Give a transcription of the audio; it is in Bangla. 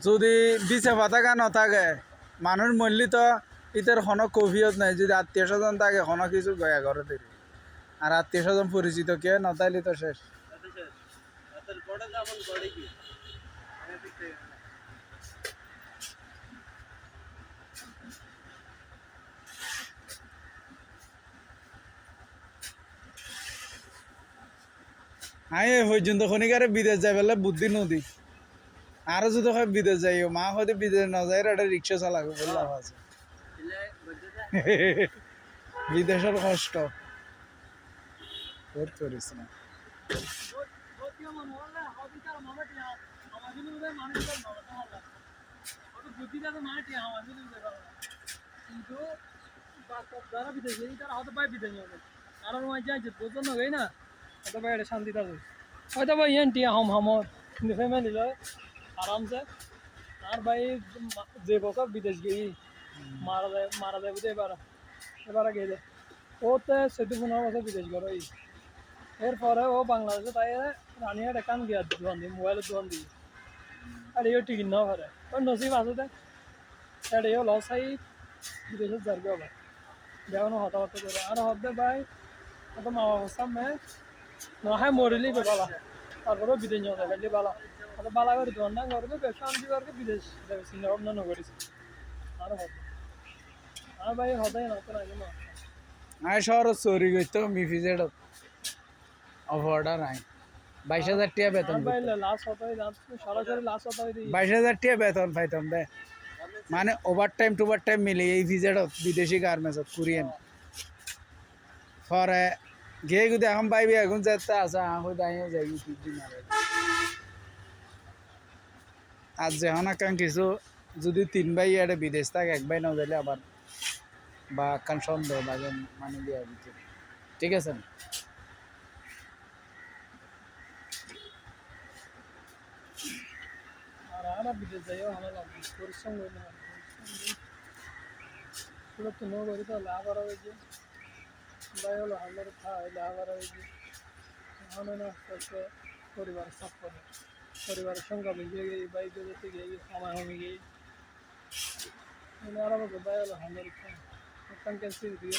যদি বিছে পাতাকা নথাকে মানুষ মরলি তো ইতার কোনো কফিয়ত নাই যদি আত্মীয় স্বজন থাকে কোনো কিছু গয়া করে দেরি আর আত্মীয় স্বজন পরিচিত কে নতাইলি তো শেষ আমি এই পর্যন্ত খনিকারে বিদেশ যাই পেলে বুদ্ধি নদী আরো যদি হয় বিদেশ যাইও মা হয়তো বিদেশ না যাই একটা রিক্সা চালাবো বলে লাভ আছে বিদেশের কষ্ট বহুত করিস না কিন্তু যারা বিদেশে তারা হয়তো পাই বিদেশ কারণ যাইছে বোঝন হয়ে না হয়তো পাই এটা শান্তি থাকে হয়তো ভাই এনটি হামর কিন্তু ফ্যামিলি লয় আরামসে আর ভাই যে বছর বিদেশ গিয়ে মারা যায় বুঝে এবার গিয়ে যায় ওতে 14-15 বছর বিদেশ গেল এরপরে ও বাংলাদেশে তাই রানিয়ার একান গিয়া দোকান দিয়ে মোবাইলের দোকান দিয়ে আর এই টিকিট নাও পারে ওই নসিব আছে এটা এই লস আই বিদেশে যাবে হবে যেমন হতাহত করে আর হতে ভাই অত মা বাবার সামনে নহায় মরিলি বেলা তারপরেও বিদেশ নিয়ে ফেললি বালা অত বালা করে দোকান করবে ব্যবসা আনতে পারবে বিদেশ যাবে চিন্তা ভাবনা নকরেছে আরও হবে আর ভাই হতাই না তো আগে না আমি শহর চুরি করতো মিফিজেড অফারটা নাই 22,000 টাকা বেতন ভাই লাস্ট হতাই সরাসরি লাস্ট হতাই 22,000 টাকা বেতন পাইতাম দে মানে ওভার টাইম মিলিয়ে এই ভিজেড বিদেশি গার্মেন্টস কোরিয়ান পরে গিয়ে যদি এখন পাইবি এখন যেতে আছে এখন দাঁড়িয়ে যাই আর যখন এখন কিছু যদি 3 ভাই এটা বিদেশ থাকে 1 ভাই না যাইলে আবার বা কান সন্দেহ বা মানে দিয়ে ঠিক আছে আর আমরা বিদেশ যাইও আমার পরিশ্রম করি না পুরো তো নো করি তো লাভ আর হয়েছে ভাই হলো আমার খাই লাভ আর হয়েছে এখন না আস্তে পরিবারের সব করে পরিবারের সংখ্যা বেশি গিয়ে বাইক যেতে গিয়ে সময় কমে গিয়ে আরো ভাই হলো আমার খাই ক্যান্সেল দিয়ে